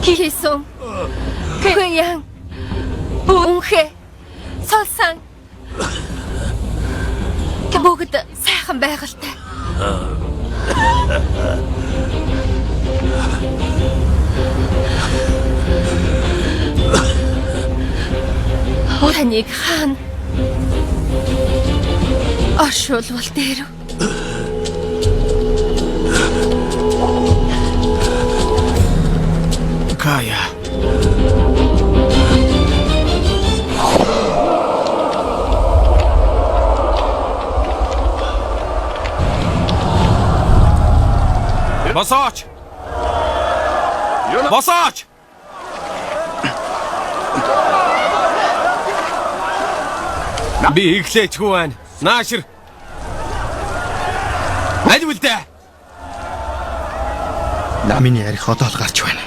Хийсэн. Хэян. Үнхэ. Солсон. Бүгд сайхан байгальтай. Таныг хаана оршуулвал дээр. Кая. Босооч! Босооч! Би ихлээчгүй байна. Наашир. Аль үлдээ? Намын ярих одоо л гарч байна.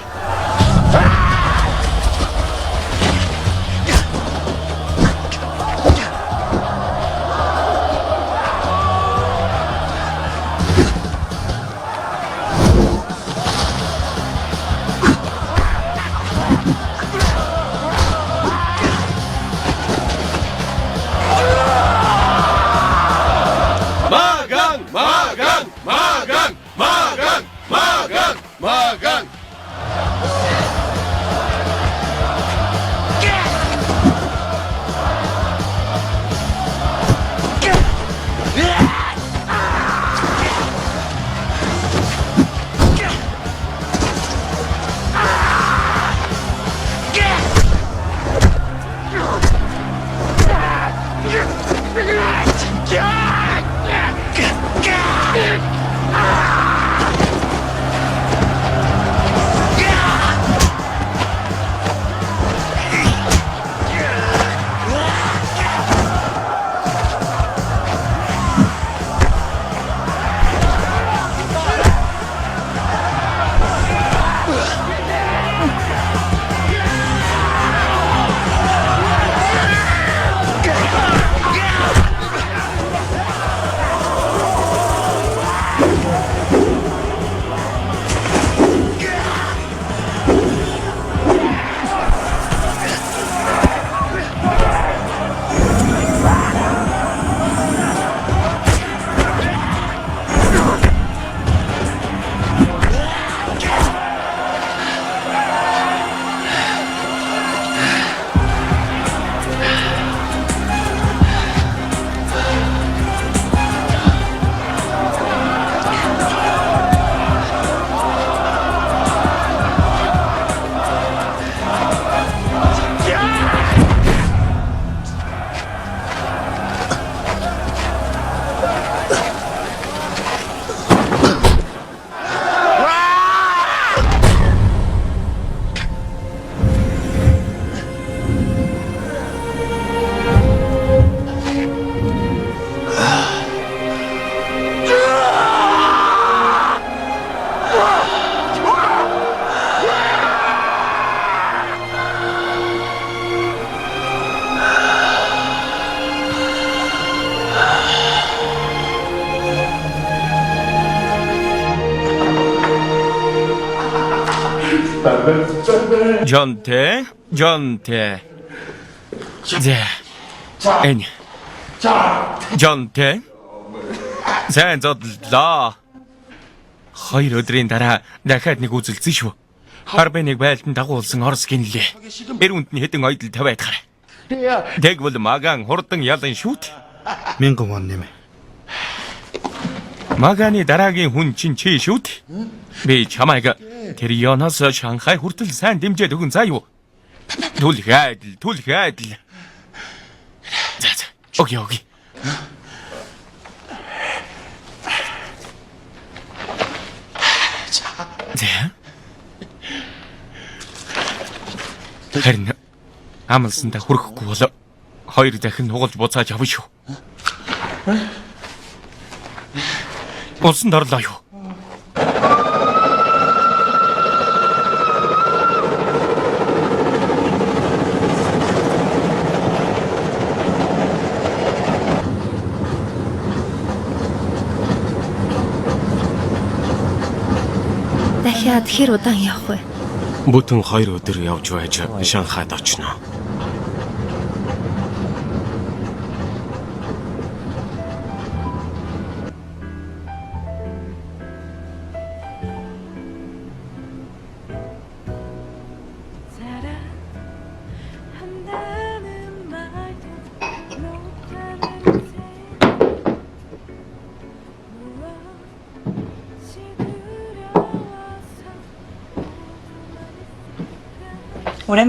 Jonte. Энэ. Jonte. Сайн зодлоо. 2 өдрийн дараа дахиад нэг үзэлцэн шүү. Харбеныг байлдан дагуулсан Орос гинлээ. Эр үнд нь хэдэн ойдол тавиадахаар. Тэгвэл Маган хурдан ялан шүүт. 1000 вон нэмэ. Маганы дараагийн хүн чинь чи шүүт. Би чамайг тэр Йоноос Шанхай хүртэл сайн дэмжээд өгөн заа юу. Түлх айдл. За. Окей. Харин амлсандаа хүрэхгүй болоо. 2 дахин хугалж буцааж авна шүү. Улсанд орлоо юу? Дахиад хэр удаан явах вэ? Бүтэн 2 өдөр явж байж Шанхайд очно.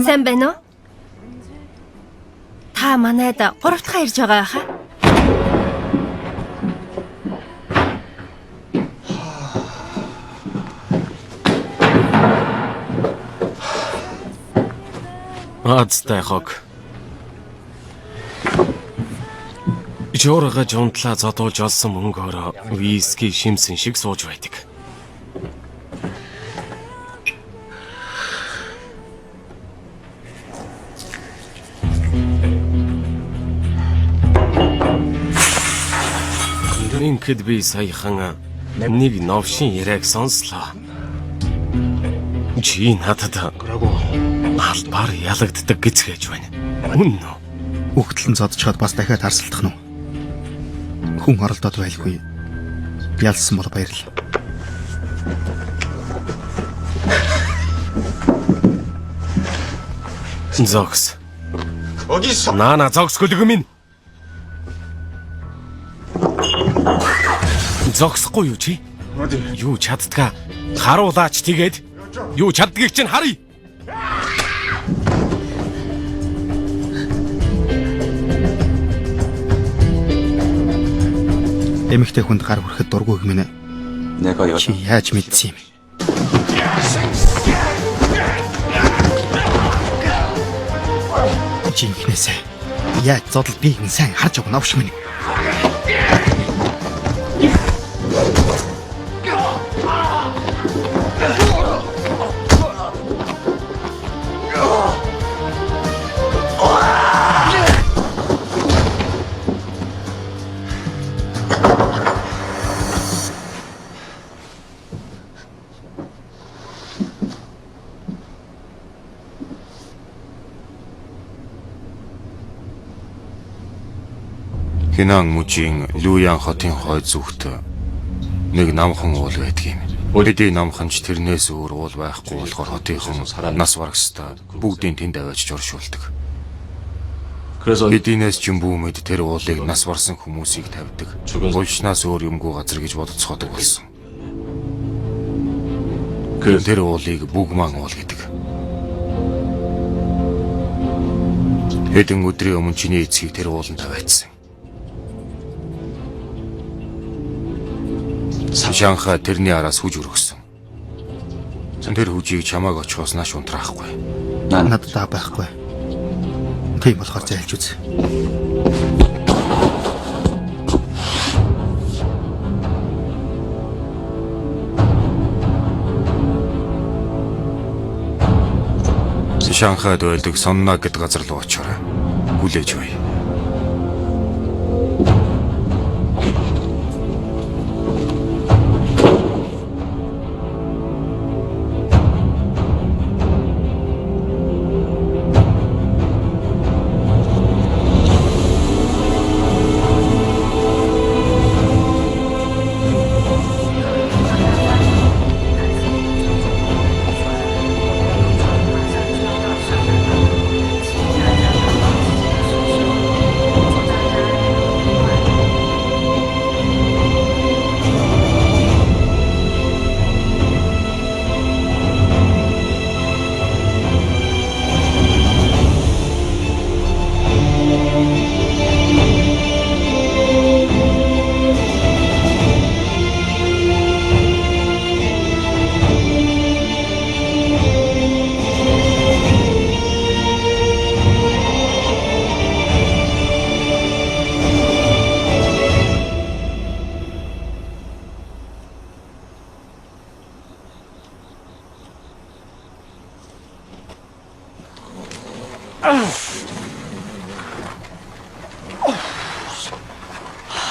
Сайн байна уу? Та манайд 3 дахь ирж байгаа хаа? Азтай хог. Жоргож унтлаа зодуулж олсон мөнгөөр виски шимсэн шиг сууж байдаг. Ингээд би саяхан нэг новшин яриаг сонслоо. Чи надад албаар ялагддаг гэж байна. Үнэн үү? Үхтлэн зодчиход бас дахиад харсалдах нь. Хүн оролдоод байлгүй. Ялсан бол баярлал. Зогс. Наана зогс гөлөг минь. Зогсохгүй юу чи? Юу чаддгаа харуулаач тэгээд юу чаддгийг чинь харъя. Эмэгтэй хүнд гар хүрэхэд дургүйг минь. Чи яаж мэдсэн юм? Жинхнээсээ яаж зодол биеийг нь сайн харж байгаа новш минь. Хинан мужийн Люян хотын хой зүгт нэг намхан уул байдаг юм. Өдөдий намханч тэрнээс өөр уул байхгүй болохоор хотынхон нас барагстай бүгдийн тэнд аваачж оршуулдаг. Эдинээс ч юм бүүмэд тэр уулыг нас барсан хүмүүсийг тавьдаг. Гулчнаас өөр юмгүй газар гэж бодцоходог болсон. Тэр уулыг бүгман уул гэдэг. Хэдэн өдрийн өмнө чиний эцгийг тэр ууланд тавиадсан. Шанхай тэрний араас хүж өргөсөн. Тэр хүжийг чамааг очихоос нааш унтраахгүй. Надад байхгүй. Тийм болохоор зайлж үз. Шанхайд байдаг Сонна гэд газар руу очиорой. Хүлээж бай.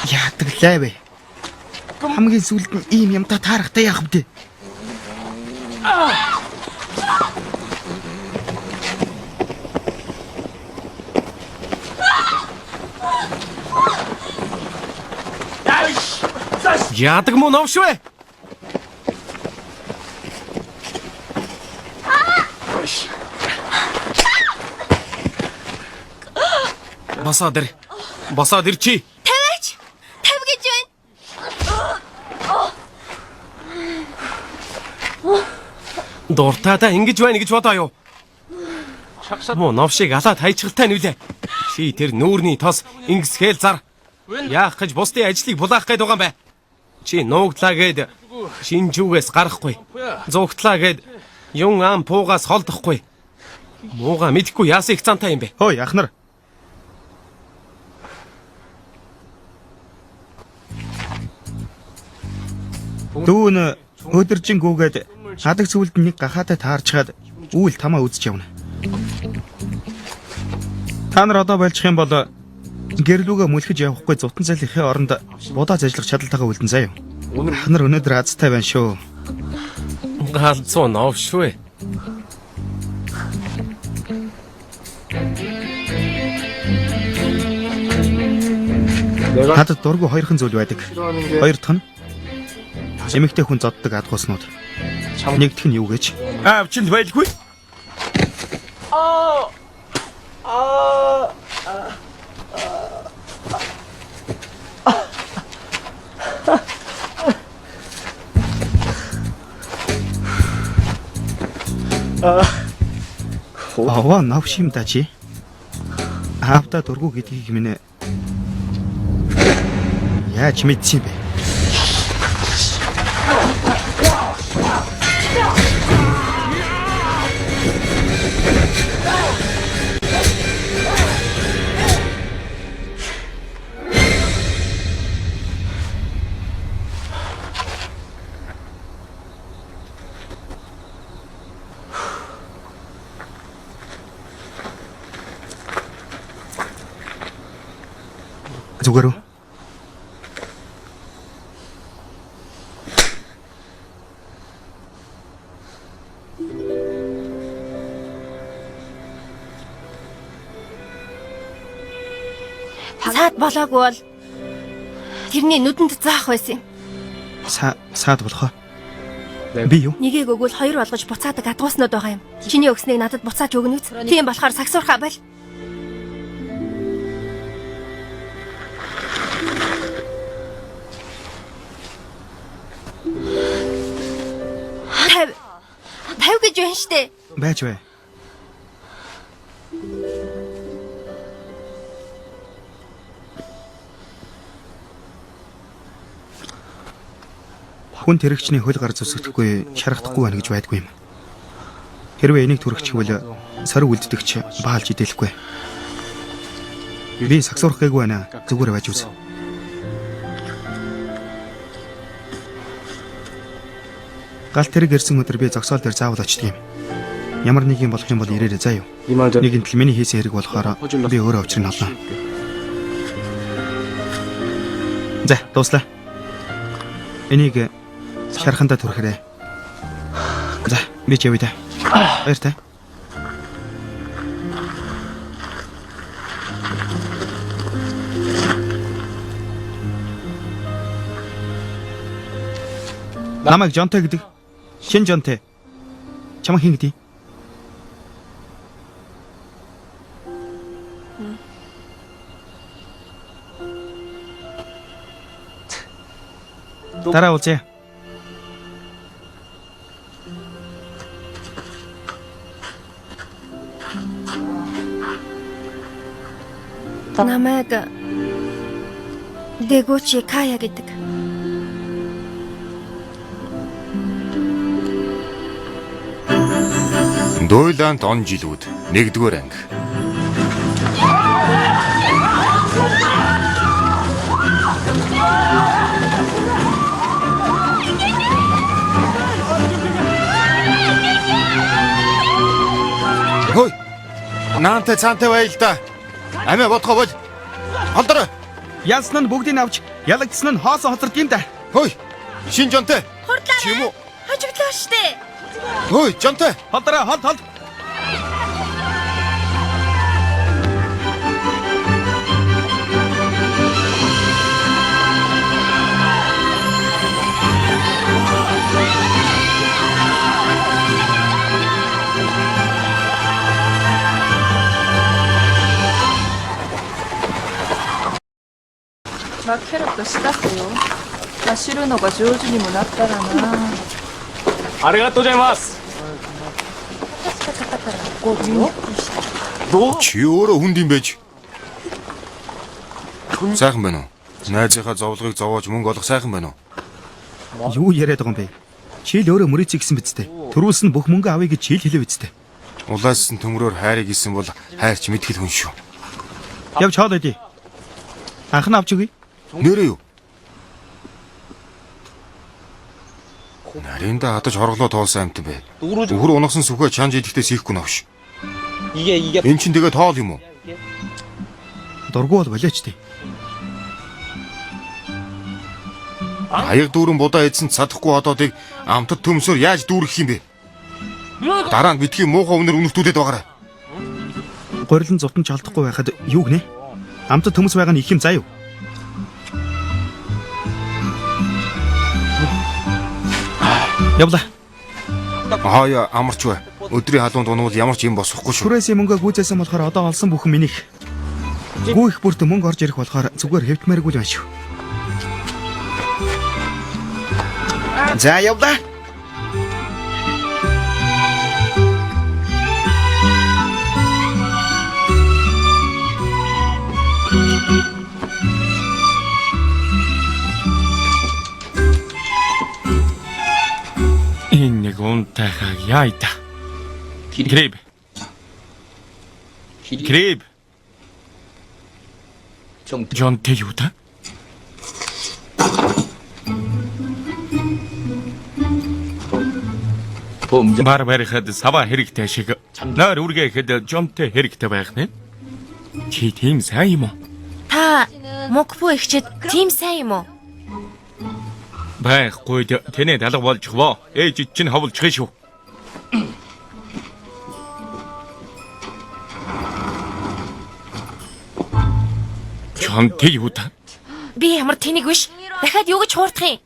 Яадаг лай вэ? Хамгийн сүүлд нь ийм юмтай таарахтай яах вэ? Яадаг мөн овшвэ? Босоод ир. Босоод ир чи. Тавиач. Тав гэж байна. Дуртаада ингэж байна гэж бодоо юу? Мөн новшиг алаад хайчгалтай нүлээ. Чи тэр нүүрний тос ингэсгээл зар. Яах гэж бусдын ажлыг булаах гээд байгаа юм бэ? Чи нуугдлаа гээд шинжүүгээс гарахгүй. Зугтлаа гээд юн ам пуугаас холдохгүй. Мууга мэдхгүй яасан их цантай юм бэ? Хөөе ахнар. Дүүн өдөржин гүгээд хадаг сүлд нэг гахаатай таарчгаад үүл тамаа үзэж явна. Та нар одоо байлжих юм бол гэрлүүгээ мүлхэж явахгүй зутан залихын оронд будаа зажлах чадалтайгаа үлдэн заяа. Ахнар өнөөдөр азтай байна шүү. Галзуу новшвэ. Надад дургу хоёрхан зүйл байдаг. Хоёр дахь нь эмэгтэй хүн зоддог адгууснууд. Нэг дахь нь юу гэж? Аавчинд байлгүй. Аваа навшим дачи. Аавда дургу гэдгийг минь яаж мэдсэн бэ? Зүгээр үү? Саад болоогүй бол тэрний нүдэнд заах байсан юм. Саад болохоо. Би юу? Нэгийг өгвөл хоёр болгож буцаадаг адгууснууд байгаа юм. Чиний өгснийг надад буцааж өгнө үз. Тийм болохоор сагсуурхаа байл. Тав гэж байна штэ. Байж бай. Хүн тэрэгчний хөл гар зүсгэхгүй шаргахдахгүй байна гэж байдгүй юм. Хэрвээ энийг түрэгчих бол сориг үлддэгч баалж идэлэхгүй. Би сагсуурах гээгүй байна. Зүгээр байж үз. Галт тэрэг ирсэн өдөр би зогсоол дээр заавал очдөг юм. Ямар нэг юм болох юм бол ирээрэй заа юу. Нэгэнт л миний хийсэн хэрэг болохоор би өөрөө учрыг олно. За, дуслаа. Энийг шархандаа түрхээрэй. За, би ч явъя да. Баяртай. Намайг Жонтэй гэдэг. Шин Жонтэй. Чамаа хин гэдэг. Дараа уулзъя. Намайг Дэгучи Кая гэдэг. Дуйлант он жилүүд 1-р анги. Хөөе. Наантай цаантай байл та. Амиа бодгоо бол. Холдор. Ялсан нь бүгдийг авч ялагдсан нь хоосон хоцорд юм да. Хөөе. Шин Жонтэй. Хурдлаарай. Чи юм уу? Хожигдлоо штэ. Ой, Жонтой. Холдроо, хол.まあキャラとしたってよ走るのが上手にもなったらなありがとうございます Чи өөрөө хүнд юм байж. Сайхан байна уу? Найзынхаа зовлогыг зовоож мөнгө олох сайхан байна уу? Юу яриад байгаа юм бэ? Чи л өөрөө мөрөөцөө гисэн биз дээ. Төрүүлс нь бүх мөнгө авъя гэж чи л хэлээ биз дээ. Улаасан төмрөөр хайрыг исэн бол хайрч мэдгэл хүн шүү. Явж хоол идэ. Анх нь авч өгье. Нэрээ юу? Нарийнда хатаж хорглоо тоолсон амт бэ. Өхөр унагсан сүхэ чанж идэхдээ сийхгүй навш. Энд чинь тэгээ тоол юм уу? Дургу бол болооч дээ. Аяг дүүрэн будаа эдсэн цадахгүй одоодыг амтд төмсөөр яаж дүүргэх юм бэ? Дараа нь битгий муухай өнөр үнэртүүлээд байгаарай. Горилон зутан ч алдахгүй байхад юу гинэ? Амтд төмс байгаа нь их юм заа юу? Явла. Хаяа амарч бай. Өдрийн халуунд унавал ямар ч юм босохгүй шүү. Шүрээсээ мөнгө гүйцээсэн болохоор одоо олсон бүхэн минийх. Гүйх бүрт мөнгө орж ирэх болохоор зүгээр хэвтмээргүй л байна шүү. За явла. Энэ нэг унтахаа яайда. Грэб. Жонтэй юу та? Барбарихад сава хэрэгтэй шиг. Наар үргээхэд жонтэй хэрэгтэй байх нэ. Чи тийм сайн юм уу? Та мокпо ихчэд тийм сайн юм уу? Байхгүй тэнэ далга болж хвоо. Ээж чинь ховлчих шүү. Жонтэй юу та? Би ямар тэнийг биш. Дахиад юу гэж хуурдах юм?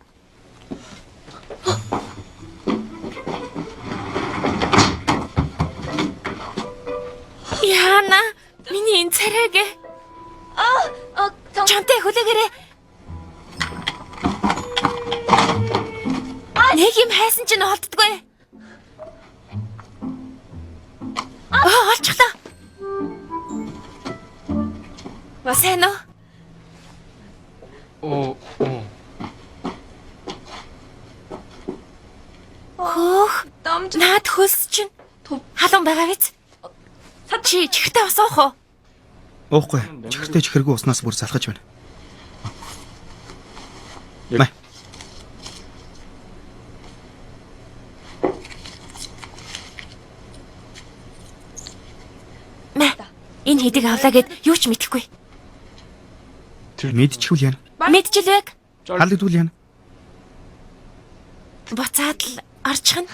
Яна, миний энэ царайг. Жонтэй хүлээгээрэй. Нэг юм хайсан чинь олддгүй. Олчихлоо. Сайн уу? Хөх, наад хөлс чинь халуун байгаа биз? Чи чихтэй ус уух уу? Уухгүй. Чихэртэй чихэргүй уснаас бүр залхаж байна. Мэ. Энэ хэдийг авлаа гэд юу ч мэдэхгүй. Мэдчихвэл яана. Мэдчихвэг. Халддгүй яана. Буцаад л орчих нь.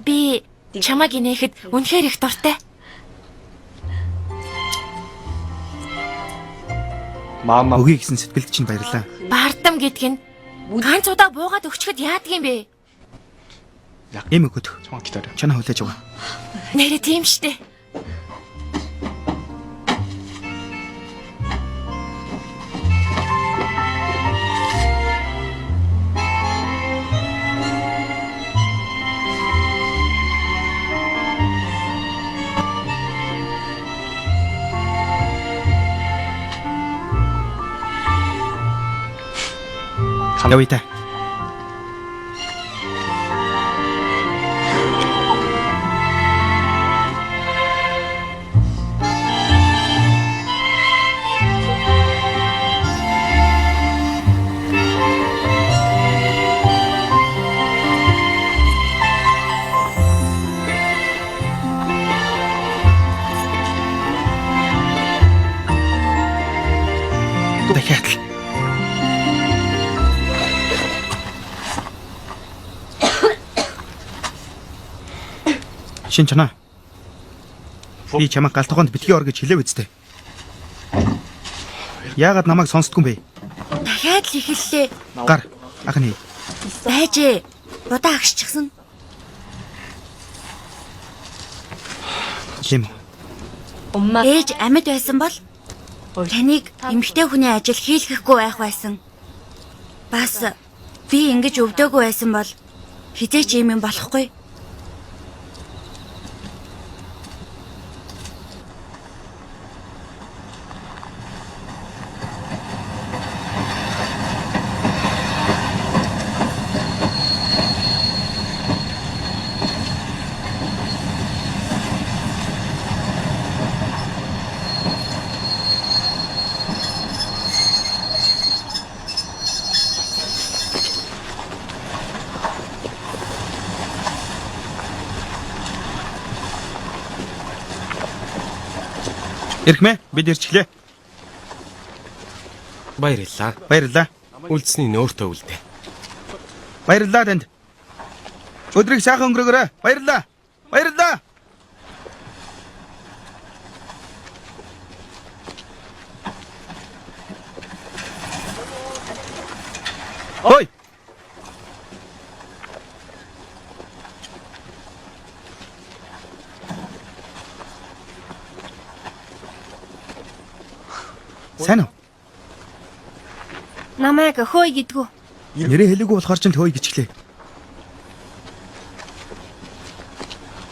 Би чамаг инехэд үнэхээр их дуртай. Өгье гэсэн сэтгэлд чинь баярлаа. Бардам гэдг нь ганц удаа буугаад өгчөхөд яадаг юм бэ? Эм өгöd. Чанаа хүлээж байгаа. Нэрэ тийм штэ. Явъя та. Дахиад л. Шин чанаа. Би чамайг галтгоонд битгий ор гэж хэлээв үсттэй. Яагаад намайг сонсдгүй юм бэ? Дахиад л эхэллээ. Гар ахны. Байжээ. Будаа агшчихсан. Тийм үү? Ээж амьд байсан бол таныг эмэгтэй хүний ажил хийлгэхгүй байх байсан. Бас би ингэж өвдөөгүй байсан бол хизээч юм болохгүй. Ирхмэ бид ирчихлээ. Баярлалаа. Баярлалаа. Үлдсний нөөртөө үлдээ. Баярлалаа танд. Өдрийг сайхан өнгөрөөгөөрэй. Баярлалаа. Баярлалаа. Ой. Сайн уу? Намайг хөөй гэдгүү. Нэрээ хэлээгүй болохоор ч хөөй гिचглээ.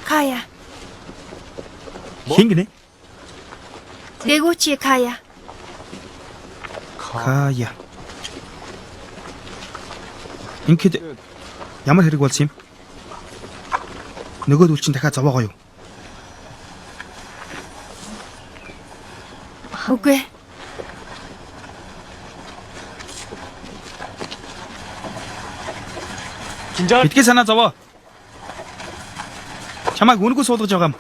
Кая. Хин гинэ? Дэгүүчи Кая. Кая. Ингээд ямар хэрэг болсон юм? Нөгөөдөл чинь дахиад зовоогоо юу? Үгүй. Битгий санаа зовоо. Чамайг үнэгүй суулгаж байгаа юм.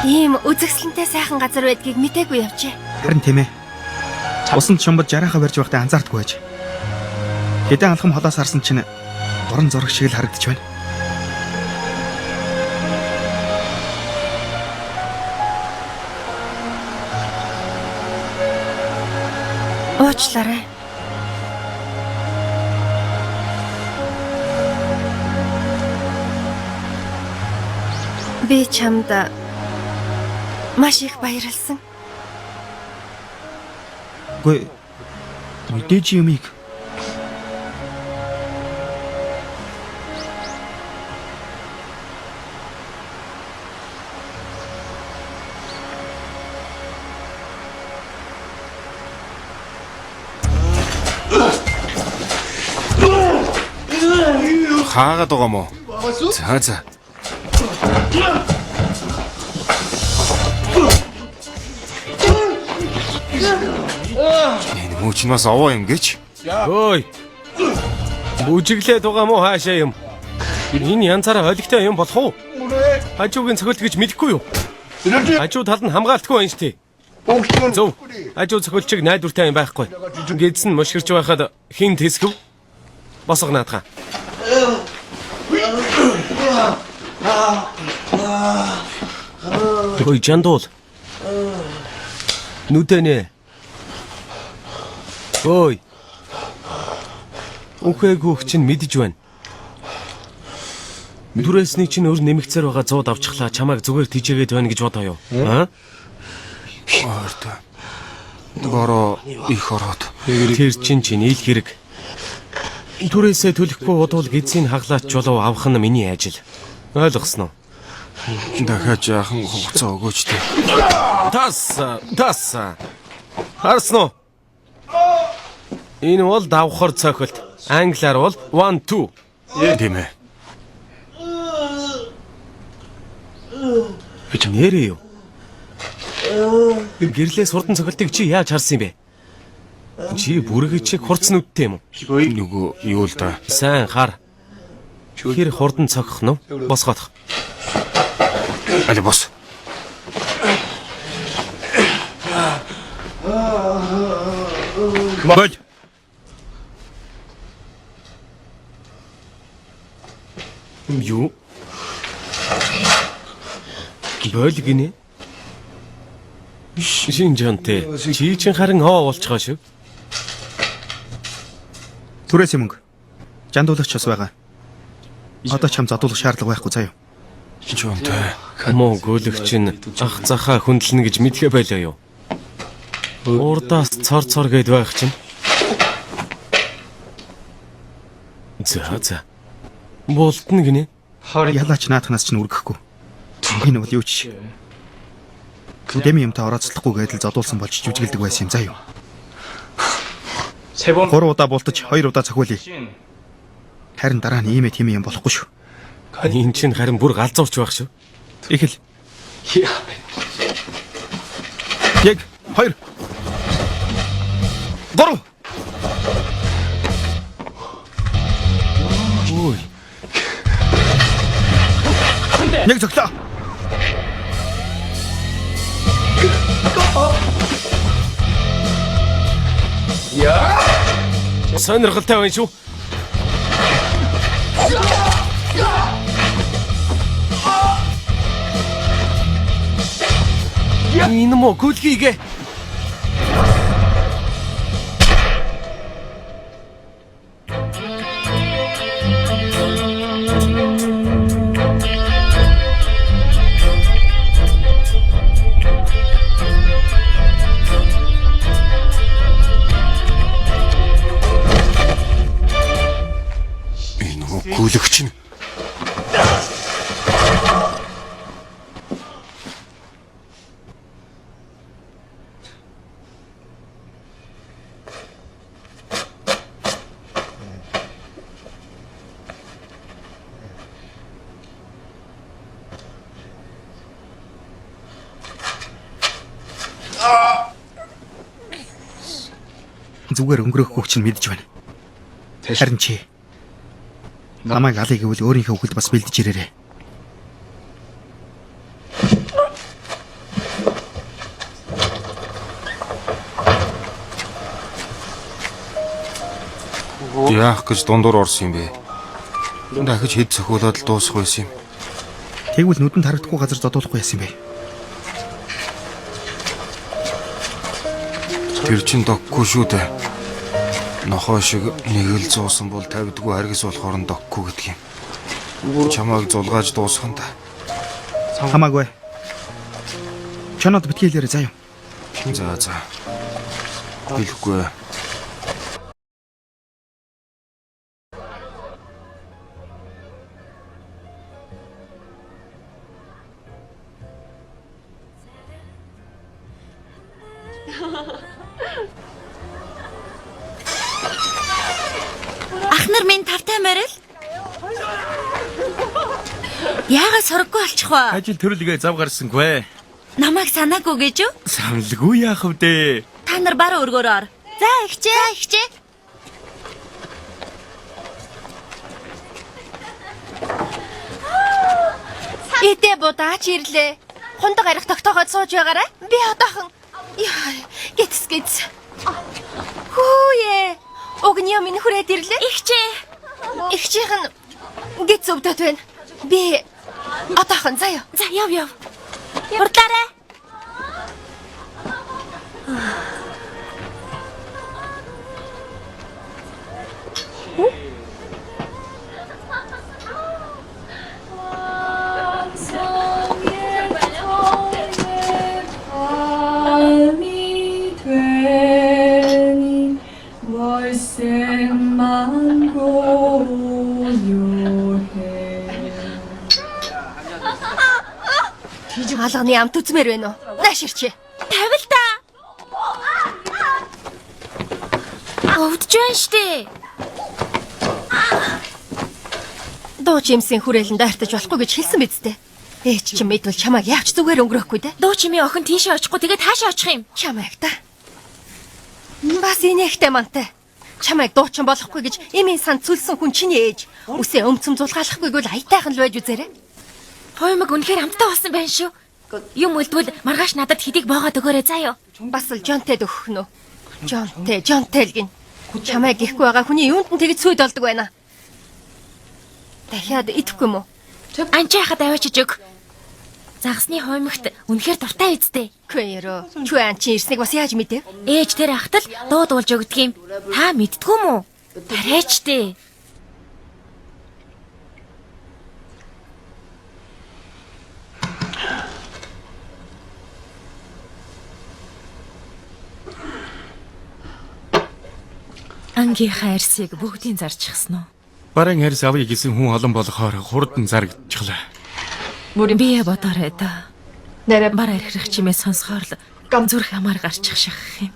Ийм үзэсгэлэнтэй сайхан газар байдгийг мтээгүй явжээ. Харин тийм ээ. Усанд шумбад жарахаа барьж байхдаа анзаардгүй байж. Хэдэн алхам холоос харсан чинь орон зураг шиг л харагдаж байна. Уучлаарай. Би чамд маш их баярлсан. Үгүй мэдээж юмыг хаагаад байгаа мó? За за. Энэ мөч нь бас овоо юм гэж. Ой. Бүжиглээд байгаа мó хаашаа юм? Энэ янзаараа олигтой юм болох уу? Хажуугийн цохилт гэж мэдэхгүй юу? Хажуу тал нь хамгаалтгүй байна штий. Зөв. Хажуу цохилчиг найдвартай юм байхгүй. Гэдс нь мушгирч байхад хин тэсгэв. Босго наадхаа. Ой жандуул. Нүдэнэ. Ой. Үхэгүйх чинь мэдэж байна. Түрээсний чинь өр нэмэгцээр байгаа 100 авчихлаа. Чамайг зүгээр тийжээгээд байна гэж бодоо юу? Аа? Орд. Бороо их ороод. Тэр чинь ил хэрэг. Түрээсээ төлөхгүй бодвол гизийн хаглаач жолоо авах нь миний ажил. Ойлгосноо? Дахиад жаахан хугацаа өгөөч дээ. Тас. Харсноо? Энэ бол давхар цохилт. Англиар бол 1 2. Тийм ээ. Нэрээ юу? Гэрлээс хурдан цохилтыг чи яаж харсан юм бэ? Чи бүрэг чиг хурц нүдтэй юм уу? Нөгөө юу л да. Сайн хар. Хэр хурдан цохих нь босгоох. Аль бос. Бол. Юу? Бойл гинэ? Шинжантэй. Чи чин харин хоо болчихоо шүү. Түрээс мөнгө. Жандуулагч бас байгаа. Одоо ч хам задуулах шаардлага байхгүй заяа. Жонтой. Муу гүйлэгч нь ах захаа хөндлөнө гэж мэдхэ байлаа юу? Урдаас цор гээд байх чинь. За. Болтно гинэ. Ялаач наатахнаас ч нүргэхгүй. Энэ бол юу ч. Дэми юмтай орооцлохгүй гэдэл задуулсан болж жүжиглдэг байсан юм заяа. 3 удаа бултаж 2 удаа цохиулъя. Харин дараа нь ийм тийм юм болохгүй шүү. Энэ чинь харин бүр галзуурч байх шүү. Ихэл. Яг 2 3. Ой. Нэг цогтлоо. Сонирхолтой байна шүү. Энэ мө гүлгийгээ. Гүйлэгч нь. Зүгээр өнгөрөхгүй чинь мэдэж байна. Харин чи намайг алыг гэвэл өөрийнхөө хөлд бас бэлдэж ирээрэй. Яах гэж дундуур орсон юм бэ? Дахиж хэд цохиулаад л дуусах байсан юм. Тэгвэл нүдэнд харагдахгүй газар зодуулахгүй яасан юм бэ? Тэр чин доггүй шүү дээ. Нохоо шиг нэг л зуусан бол тавьдгүй харгас болохоор нь доггүй гэдэг юм. Чамайг зулгааж дуусгах нь та. Хамаагүй. Чанад битгий хэлээрэй заяа. За. Хэлэхгүй. Ахнар минь тавтай морил. Яагаад сургаггүй болчих вэ? Ажил төрөлгөө зав гарсангүй. Намайг санаагүй гэж юу? Саналгүй яах вэ? Та Та нар бараа өргөөрөө ор. За ихчээ. Эдэ будаач ирлээ. Хундаг арих тогтоогоод сууж байгаарай. Би одоохон гитс. Хүүе. Огнио минь хүрээд ирлээ. Ихчийнх нь гитс өвдөд байна. Би одоохон заяа. За яв. Хурдлаарай. Алганы амт үзмээр байна уу? Нааш ирчээ. Тавил та. Өвдөж байна штэ. Дуу чимсийн хүрээлэнд артаж болохгүй гэж хэлсэн биз дээ. Ээж чи мэдвэл чамайг яавч зүгээр өнгөрөхгүй дээ. Дуу чимийн охин тийшээ очихгүй тэгээд хаашаа очих юм? Чамайг та. Бас инээхтэй мантай. Чамайг дуучин болохгүй гэж эмийн санд цүлсэн хүн чиний ээж. Үсээ өмцөм зулгаалахгүй бол аятайхан л байж үзээрэй. Хоймог үнэхээр амттай болсон байх шүү. Юм үлдвэл маргааш надад хэдийг боогоод өгөөрэй заа юу. Бас л Жонтэд өгөх нөө. Жонтэй л гин. Чамайг гихгүй байгаа хүний юунд нь тэгж сүйд болдог байна. Дахиад идэхгүй юм уу? Анчи хахад аваачиж өг. Загсны хоймогт үнэхээр дуртай үсттэй. Кэро. Чүү анчи ирснийг бас яаж мэдэв? Ээж тэр ахтал дуудуулж өгдөг юм. Та мэдтгүү мүү? Тариач дээ. Ангийнхаа арсыг бүгдийг зарчихсан уу? Баран арс авъя гэсэн хүн олон болохоор хурдан зарагдчихлаа. 우리 Би бодоорой да. 내려 Бараа ирэх чимээ сонсохоор л зүрх хамаар гарчих шахах юм.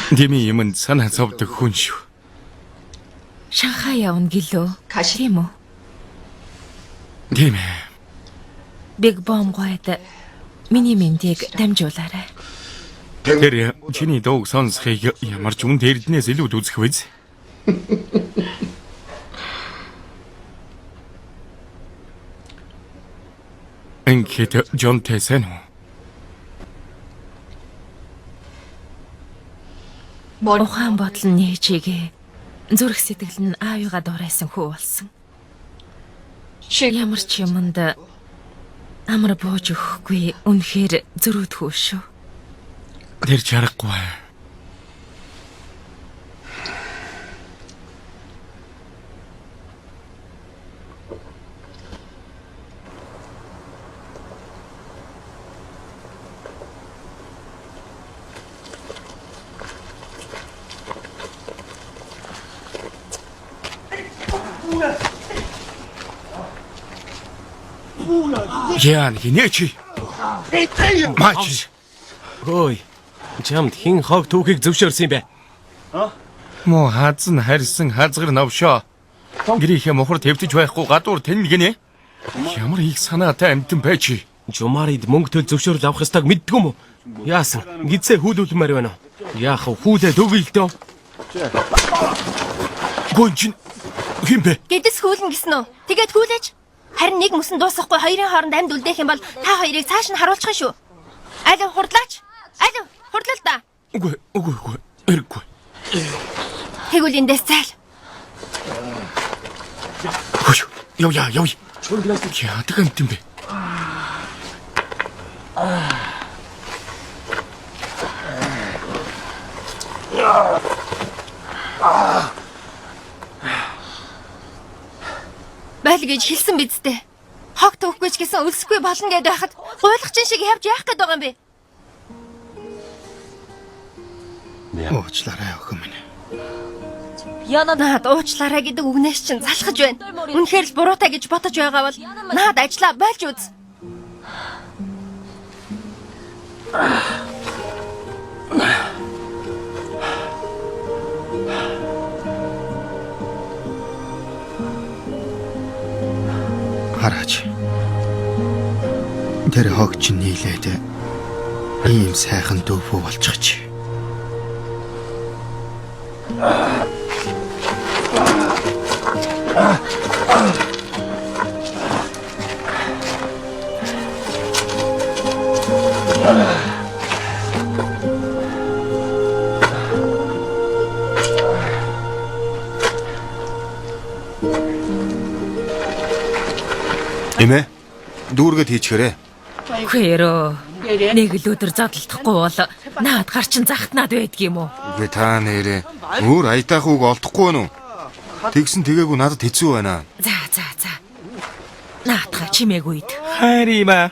Дими юмд санаа зовдөг хүн шүү. Шанхай явна гэлөө. Тийм үү? Тийм ээ. Биг бом гойд миний мэндийг дамжуулаарай. Тэр чиний дууг сонсхийг ямар ч үнд эрднээс илүү үзэх биз? Энхэд Жонтэй сайн уу? Ухаан бодол нь нээжигээ зүрх сэтгэл нь аавыгаа дурайсан хүү болсон. Ямар ч юмд амар бууж өгөхгүй үнэхээр зөрүүдхүү шүү. Тэр чарахгүй. Яан хинээч. Мач. Ой. Чамд хин хог түүхийг зөвшөөрсөн юм бэ? Мо хазан харьсан хазгар навшоо. Гэрийнхээ мохор твтэж байхгүй гадуур тэн гинэ. Ямар их санаатай амтэн байж. Жумарид мөнгө төл зөвшөөрөл авах ёстойг мэддгүй мө? Яасан? Гидсээ хүүлүүлмээр байна уу? Яах вэ? Хүүлээд өгье л дөө. Гончин химбэ? Гэдэс хүүлнэ гэсэн үү? Тэгээд хүүлээч. Харин нэг мөсөн дуусахгүй хоёрын хооронд амьд үлдээх юм бол та хоёрыг цааш нь харуулчих шүү. Алив хурдлаач. Алив хурдлал да. Үгүй. Эрэггүй. Тэгвэл эндээс зайл. Яв. Яадаг амт юм бэ? Байл гэж хэлсэн биз дээ. Хог төвхгүй ч гэсэн өлсөхгүй болно гэдээ байхад гуйлахчин шиг явж яах гээд байгаа юм бэ? Уучлаарай охин минь. Наад уучлаарай гэдэг үгнээс чинь залхаж байна. Үнэхээр л буруутай гэж бодож байгаа бол наад ажлаа болж үз. Хараач. Тэр хог чинь нийлээд Ийм сайхан дүүфүү болчихчих. Эмээ, дүүргээд хийчихээрэй. Хээрөө. Нэг л өдөр задлахгүй бол наад гарчин захтнаад байдаг юм уу? Гэ та нэрээ өөр аятайх үг олдохгүй байна уу? Тэгсэн тэгээгүй надад хэцүү байна. За. Наадха чимээгүйд. Харима.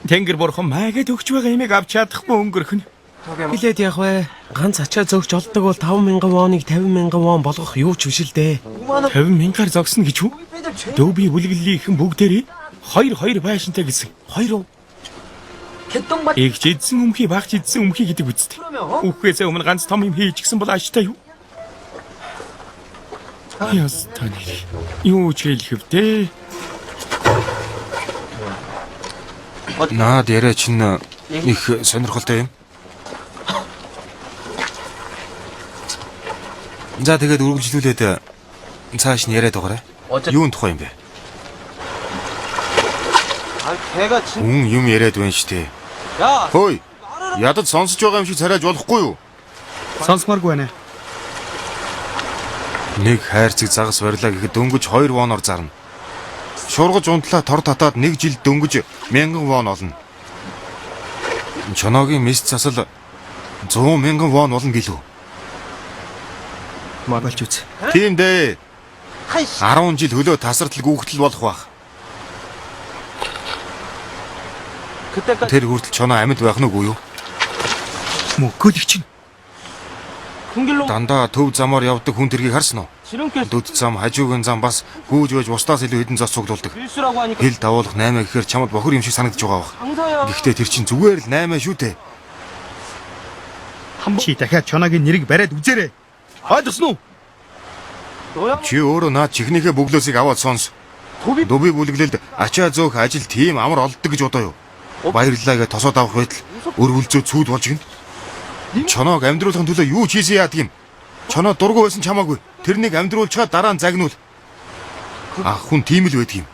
Тэнгэр бурхан маягаад өгч байгаа имийг авч чадахгүй өнгөрөх нь. Хилээд явах вэ? Ганц ачаа зөгч олдог бол 5,000 воныг 50,000 вон болгох юу ч биш л дээ. 50,000-аар зогсно гэж үү? Дөөби бүлэглэлийнхэн бүгдээрээ 2 байшинтай гэсэн. 2 уу? Игч идсэн өмхий багч идсэн өмхий гэдэг үстэй. Үхээсээ өмнө ганц том юм хийж гисэн бол ааштай юу? Яс таны. Юу ч хэлэх вдэ. Наад яриа чинь их сонирхолтой юм. За тэгээд үргэлжлүүлээд цааш нь яриад байгаарай. Юун тухай юм бэ? Юм яриад байна штэ. Хөөе. Ядад сонсож байгаа юм шиг царайж болохгүй юу? Сонсмааргүй байна. Нэг хайрцаг загас барилаа гэхэд дөнгөж 2 воноор зарна. Шургаж унтлаа тор татаад 1 жил дөнгөж 1000 вон олно. Чоноогийн мис засал 100,000 вон болно гэлөө. Болж үз. Тийм дээ. 10 жил хөлөө тасралтал гүгтэл болох байх. Тэр хүртэл чоноо амьд байх нь үгүй юу? Мөкөл их чинь. Дандаа төв замаар явдаг хүн тэргийг харсан уу? Дүд зам, хажуугийн зам бас гүүж гөөж бусдаас илүү хэдэн зас цуглуулдаг. Хил давуулах 8 гэхээр чамд бохор юм шиг санагдаж байгаа бах. Гэхдээ тэр чинь зүгээр л 8 шүү дээ. Чи дахиад чоноогийн нэрийг бариад үзээрэй. Ойлгосноо? Чи өөрөө наад чихнийхээ бөглөөсийг аваад сонс. Дуби бүлэглэлд ачаа зөөх ажил тийм амар олддог гэж бодоо юу? Баярлалаа гэж тосоод авах байтал өргөлзөө цүүд болж гин. Чоноог амьдруулахын төлөө юу ч хийсэн яадаг юм. Чоноо дургу байсан чамаагүй. Тэрнийг амьдруулчаад дараа нь загнуул. Ах хүн тийм л байдаг юм.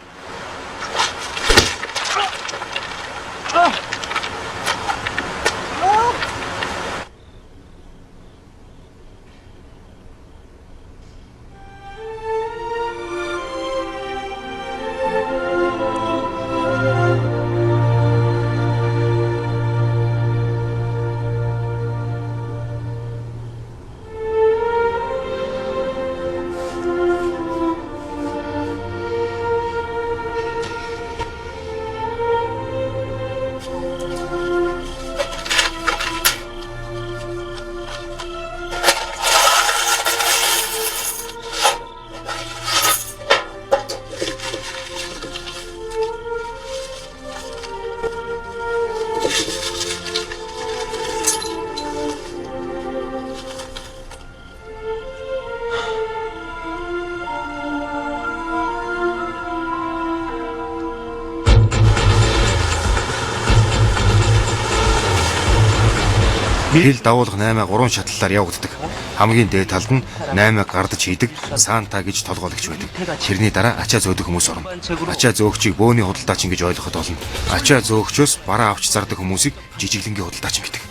Хил давуулах 8 3 шатлалаар явагддаг. Хамгийн дээд талд нь 8 гардаж хийдэг Санта гэж толгойлогч байдаг. Тэрний дараа ачаа зөөдөг хүмүүс орно. Ачаа зөөгчийг бөөний худалдаач гэж ойлгоход болно. Ачаа зөөгчөөс бараа авч зардаг хүмүүсийг жижиглэнгийн худалдаач гэдэг.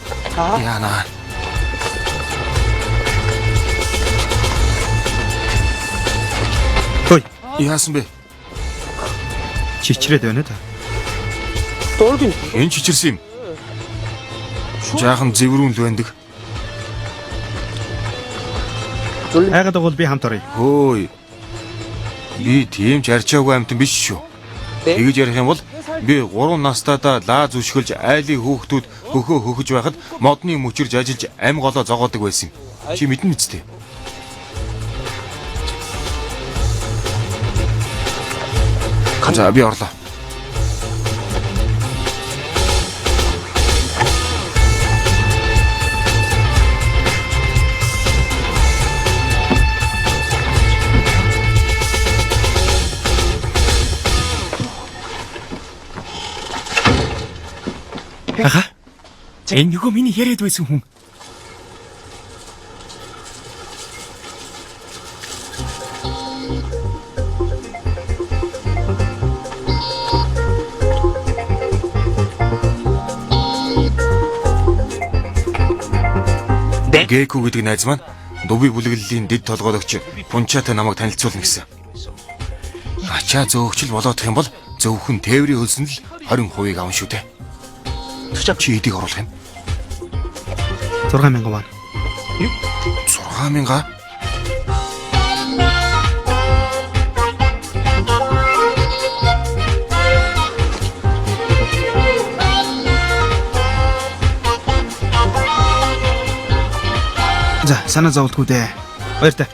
Яана. Хөөе. Яасан бэ? Чичрээд байна та. Энэ чичирсэн юм. Жаахан зэврүүн л байдаг. Хайгаад бол би хамт оръё. Хөөе. Би тийм ч арчаагүй амтан биш шүү. Тэгж ярих юм бол би 3 настайдаа лааз өшгөлж айлын хүүхдүүд хөхөө хөхөж байхад модны мөчөрж ажиллаж ам голоо зогоодог байсан юм. Чи мэдэн үсттэй. За би орлоо. Энэ нөгөө миний яриад байсан хүн. Гэку гэдэг найз маань дуби бүлэглэлийн дэд толгойлогч Пунчаатай намайг танилцуулна гэсэн. Ачаа зөөгчл болоодох юм бол зөвхөн тээврийн хөлсөн л 20% авна шүү дээ. Чи эдийг оруулах юм. 6,000 байна. 6,000. За, санаа зовлтгүй дээ. Баяртай.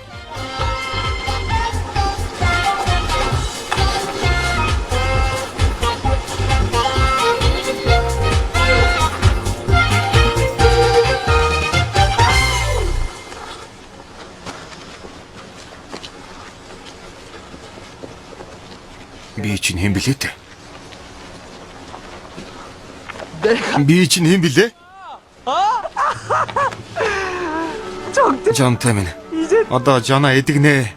Би чинь хэн блээ те? Би чинь хэн блээ? Жонтай минь. Одоо жона эдгнэ.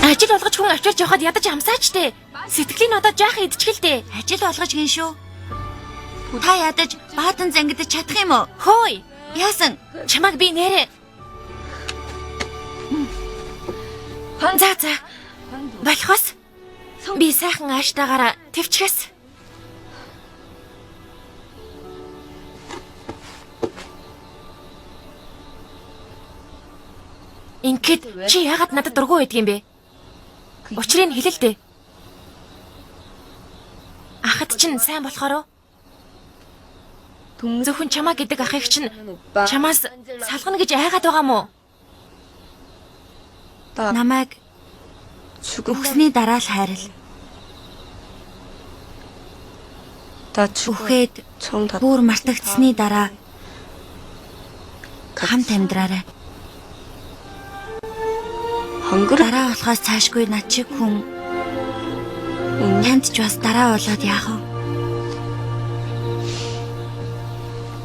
Ажил болгож хүн авчирч явахад ядаж амсаач тээ. Сэтгэлийн одоо жаахан идчихэлтэй. Ажил болгож гин шүү. Та ядаж баатан зангидаж чадах юм уу? Хөөе. Яасан? Чамайг би нэрээ. За. Болохоос би сайхан аашдаагаараа төвчгээс. Ингээд чи яагаад надад дургу байдаг юм бэ? Учрыг хэлээ л дээ. Ахад чинь сайн болохоор зөвхөн чамаа гэдэг ахыг чинь чамаас салгана гэж айгаад байгаа мó? Намайг өгсний дараа л хайрал. Үхээд бүр мартагдсны дараа хамт амьдраарай. Дараа болохоос цаашгүй над чиг хүн танд ч бас дараа болоод яах вэ?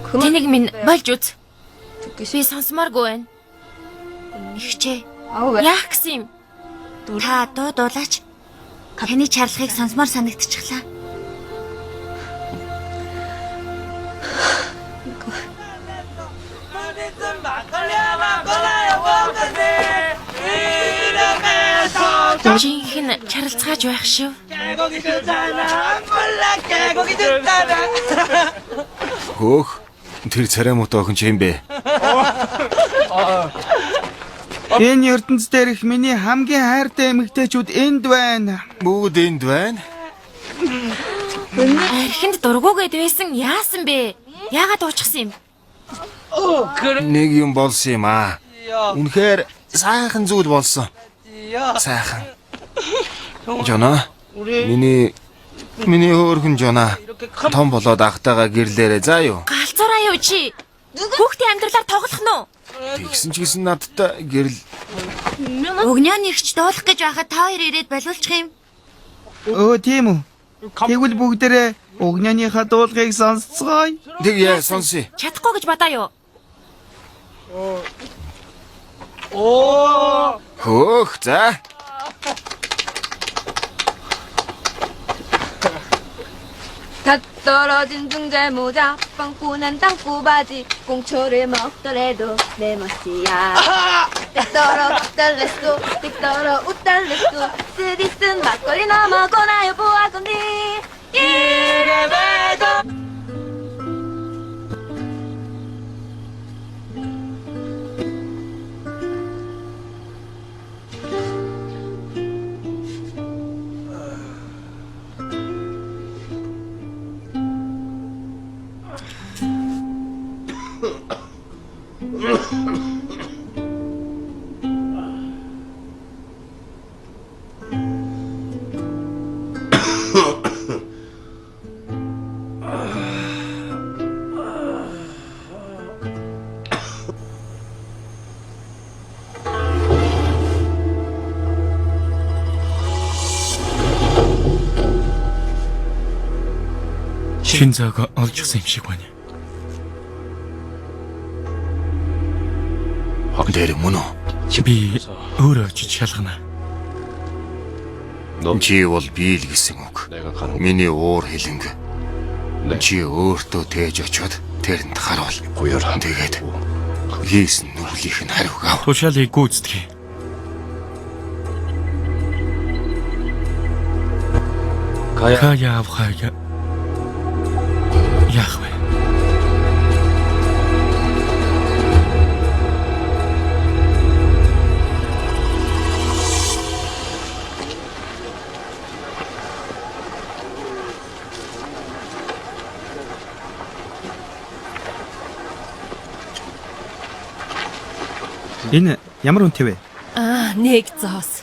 Тэнийг минь болж үз. Би сонсомооргүй байна. Ихчээ. Яах гэсэн юм? Та дуулаач. Таны чарлахыг сонсомоор санагдчихлаа. Жинхэнэ чарлцгааж байх шүү. Хөөх. Тэр царамуутай охин чи юм бэ? Энэ ертөнц дээрх миний хамгийн хайртай эмэгтэйчүүд энд байна. Бүгд энд байна. Архинд дургуугээд байсан яасан бэ? Яагаад уучсан юм? Нэг юм болсон юм аа. Үнэхээр сайхан зүйл болсон. Сайхан. Жона. Миний хөөрхөн Жона. Том болоод ахтайгаа гэрлээрээ заа юу. Галзуураа юу чи? Хүүхдийн амьдралаар тоглох нь уу? Тэгсэн ч гэсэн надтай гэрэл. Өгнөөнийгч дуулах гэж байхад та хоёр ирээд болиулчих юм. Тийм үү. Тэгвэл бүгдээрээ өгнөөнийхөө дуулахыг сонсцгоё. Тэг яа сонсъё. Чадахгүй гэж бодоо юу? Хөөх за. 다 떨어진 등잘 모자 빵꾸난 땅꾸바지 꽁초를 먹더라도 내 멋이야 땡떨어 웃달랬어 땡떨어 웃달랬어 쓰디쓴 막걸리 넘어거나요 보아건디 이래봬도 Шинзааг олжсан юм шиг байна. Тэр мөн үү? Би өөрөө очиж шалгана. Чи бол би л гэсэн үг. Миний уур хилэнг. Чи өөртөө тээж очиод тэрэнд харуул. Тэгээд хийсэн нүглийнх нь хариуг ав. Тушаалыг гүйцэтгэе. Кая авхайга. Яах вэ? Энэ ямар үнэтэй вэ? Нэг зоос.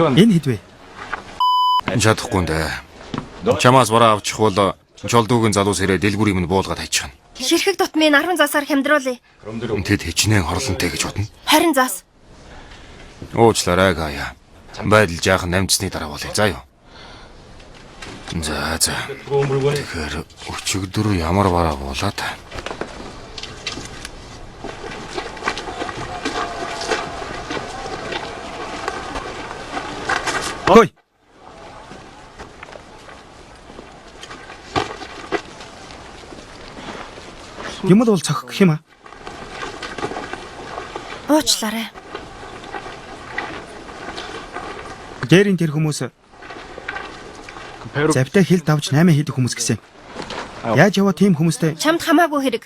Энэ хэд вэ? Чадахгүй нэ. Чамаас бараа авчих бол жолдуугийн залуус ирээ дэлгүүрийг минь буулгаад хайчихна. Ширхэг тутмын 10 засаар хямдруулъя. Тэд хичнээн хорлонтой гэж бодно. 20 зас. Уучлаарай гая. Байдал жаахан намжсны дараа болъё. За юу. За. Тэгэхээр өчигдөр ямар бараа буулаад. Хөөе. Юм бол цохих юм аа. Уучлаарай. Дээрийн тэр хүмүүс завтай хил давж 8 хийдэг хүмүүс гэсэн. Яаж яваа тийм хүмүүстэй Чамд хамаагүй хэрэг.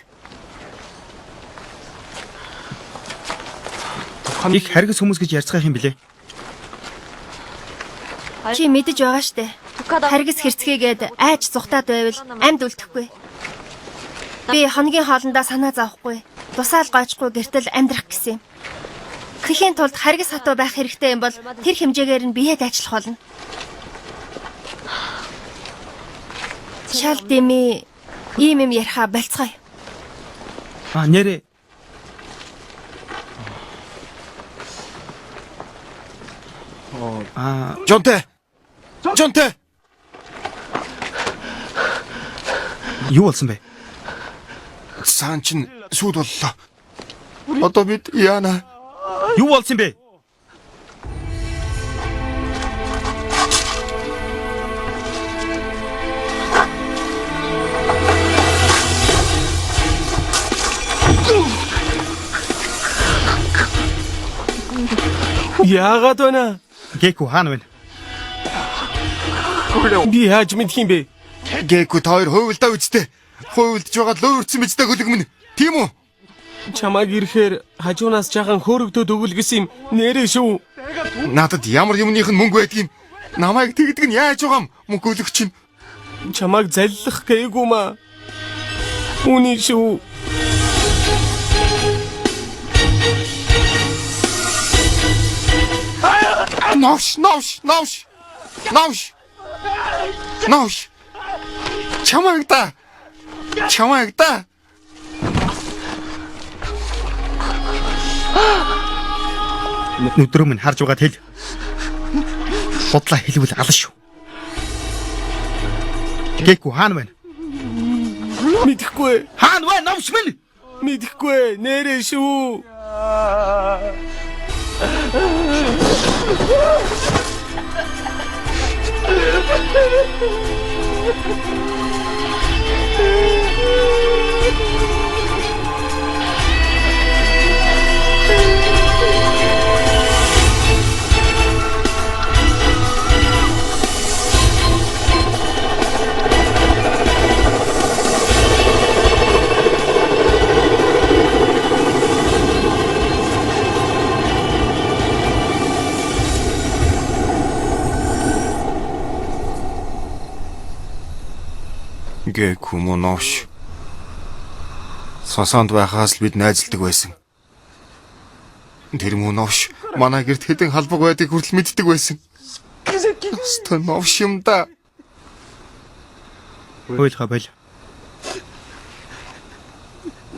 их харгас хүмүүс гэж ярьцгаах юм блэ? Чи мэдэж байгаа штэ. Харгас хэрцгээгээд айж зүхтаад байвал амьд үлдэхгүй. Би хоногийн хоолндоо санаа зовхгүй. Тусаал гойчгүй гэртэл амьдрах гэсэн юм. Тэхийн тулд харгас хатуу байх хэрэгтэй юм бол тэр хэмжээгээр нь биеэд ажиллах болно. Шал дими ийм юм яриха болцгоё. Нэрээ. Жонтэй. Юу болсон бэ? Саан чин сүйд боллоо. Одоо бид яана? Юу болсон бэ? Яагаад байна? Гэку хаана вэ? Би яаж мэдх юм бэ? Гэку тоор хөвөлдөө үсттэй. Хөвөлдөж байгаа л өөрцөн мэдтэй хөлөг минь. Тийм үү? Чамайг ирэхээр хажуунаас жаахан хөөрөгдөөд өгөл гэсэн юм нэрээ шүү. Надад ямар юмных нь мөнгө байдаг юм. Намайг тэгдэг нь яаж байгаа юм? Мөнгө өгөх чинь. Чамайг заллах гээгүй маа. Үний шүү. Навш. Чамайг та. Нүдрөө минь харж байгаад хэл. Бодлоо хэлвэл алан шүү. Гэку хаана вэ? Мэдхгүй. Хаана вэ? Навш минь. Мэдхгүй. Нэрээ шүү. Гэку монош. Сосонд байхаас л бид найзалдаг байсан. Тэр монош манай гэрт хэдэн халбаг байдгийг хүртэл мэддэг байсан. Өстө новш юм да. Ойлхоо байл.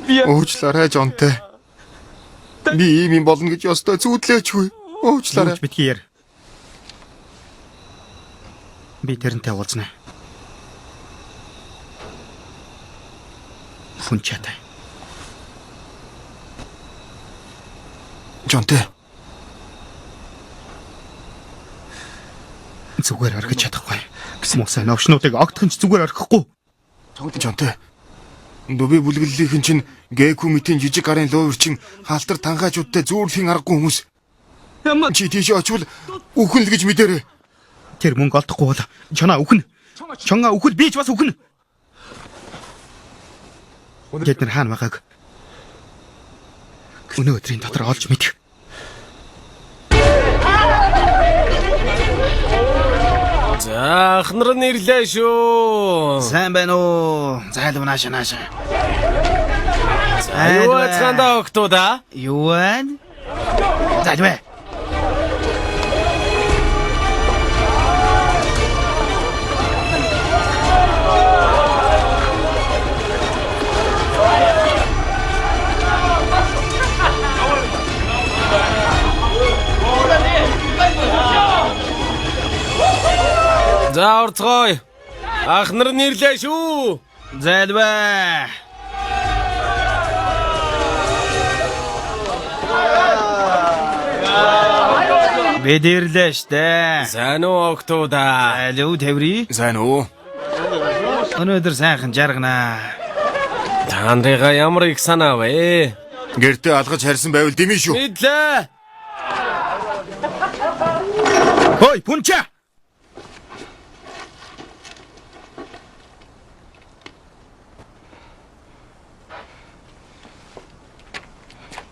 Уучлаарай Жонтэй. Би ийм юм болно гэж ёстой зүудлээчгүй. Уучлаарай. Юуч битгий яар. Би тэрнтэй уулзнаа. Хүн чатай. Жонтэй. Зүгээр орхиж чадахгүй. Мусаа новшнуудыг огтхон ч зүгээр орхихгүй. Жонтэй. Дубы бүлгэллийнхэн чинь Гэку митийн жижиг гарын луурчин хаалтар тангаажуудтай зүүрлэхийн аргагүй хүмүүс. Чи тийш очивол үхэн л гэж мэдэрээ. Тэр мөнгө олдохгүй бол чонаа үхэн. Чонгаа үхэл би ч бас үхэн. Бид нар хаана байгааг өнөө өдрийн дотор олж мэдэх. За ахнар нь ирлээ шүү. Сайн байна уу? Зайлвнааша нааша. Аюу ацганда октода. Юу вэ? Зайлвэ. За орцгой. Ахнар нь ирлээ шүү. Зайлвэ. Бид ирлээ штэ. Сайн уу октода. Алуу таври. Сайн уу? Өнөөдөр сайхан жаргана. Та нарыгаа ямар их санаа вэ? Гэртээ алгаж харьсан байвал дэмий шүү. Мэдлээ. Хой, пунча.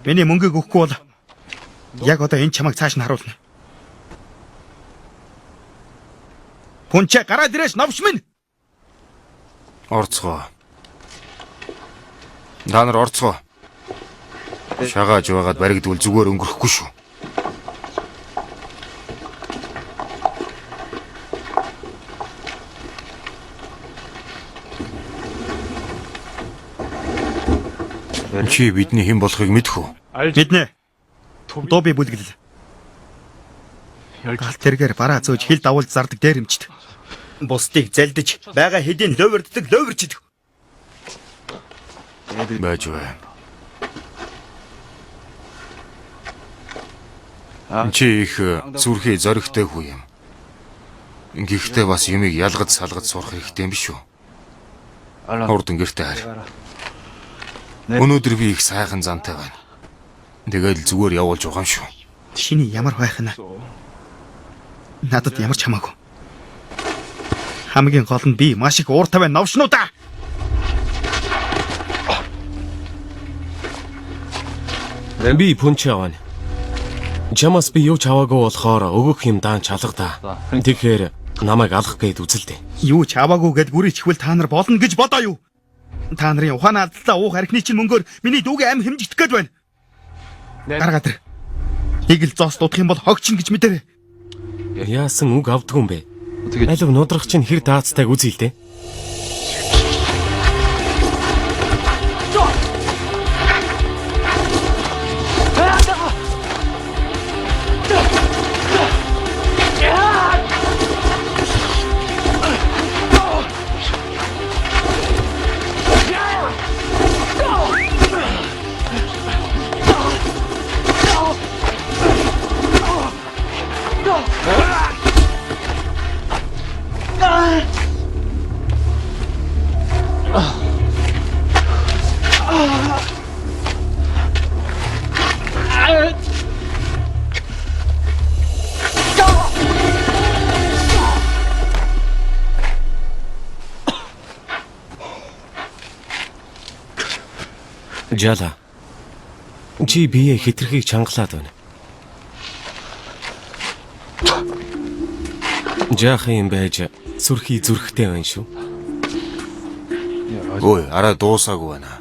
Миний мөнгөийг өгөхгүй бол яг одоо энэ чамайг цааш нь харуулна. Пунча гараад ирээш новш минь. Орцгоо. Та нар орцгоо. Шагааж байгаад баригдвал зүгээр өнгөрөхгүй шүү. Чи бидний хэн болохыг мэдэх үү? Мэднэ. Дууби бүлгэлэл. Гал тэргээр бараа зөөж хил давуулж зардаг дээрэмчд. Бусдыг залдиж байгаа хэдийн ловирддаг ловирчд. Байж байна. Чи их зүрхий зоригтой хүү юм. Гэхдээ бас юмыг ялгаж салгаж сурах хэрэгтэй юм биш үү? Хурдан гэртээ харь. Өнөөдөр би их сайхан зантай байна. Тэгэл зүгээр явуулж байгаа юм шүү. Шиний ямар байх нь? Надад ямар ч хамаагүй. Хамгийн гол нь би маш их ууртай байна новшнуудаа. Би пунчааван. Чамаас би юу ч аваагүй болохоор өгөх юм даан чалгадаа. Тэгэхээр намайг алах гээд үзэлдэ. Юу ч аваагүй гэд гүрийч хвэл та нар болно гэж бодоо юу? Та нарын ухаан алдалтаа уух архины чинь мөнгөөр миний дүүгээ амь хэмжигдэх гээд байна. Гаргаад ир. Игэл зоос дуудах юм бол хогчин гэж мэдэрээ. Яасан үг авдгүй юм бэ? Алив нудрах чинь хэр даацтайг үзье л дээ. Жала. Чи бие хитрхийг чангалаад байна. Жах юм байж сүрхий зүрхтэй байна шүү. Ой, арай дуусаагүй байна.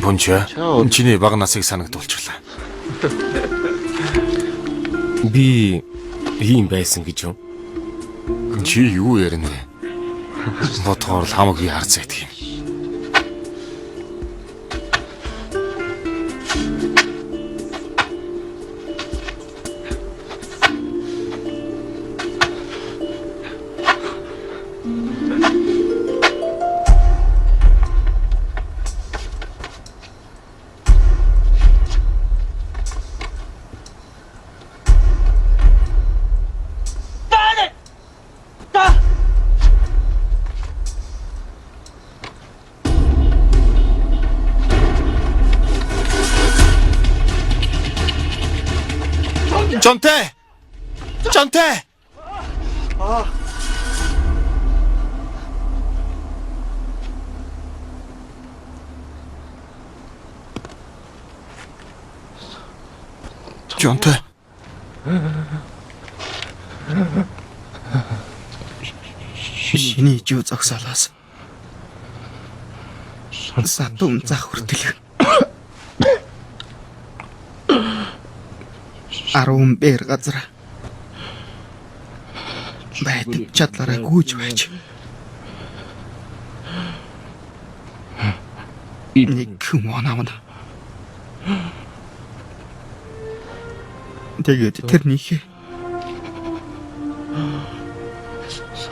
Пунча, чиний бага насыг санагдуулчихлаа. Би ийм байсан гэж юу? Чи юу ярина вэ? Бодгоор л хамаагүй харц байдаг юм. Жонтэй! Жонтэй! Жонтэй. Шиний жив зогсоолоос. Сатум зах хүртэл. 10 бэр газар байдаг чадлаараа гүйж байж. Нэг хүмонамна. Тэгээд тэрнийхээ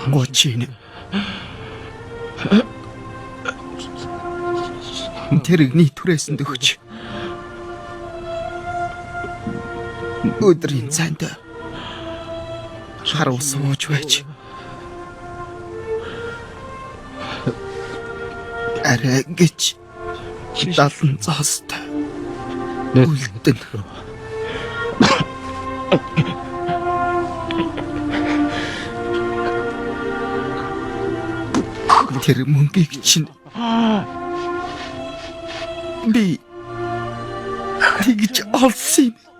гочин тэрэгний түрээсэнд өгч өдрийн цайнд харуу сууж байж арай гэж 70 цаастай үлдэн. Тэр мөнгийг чинь би тэгж олсон юм.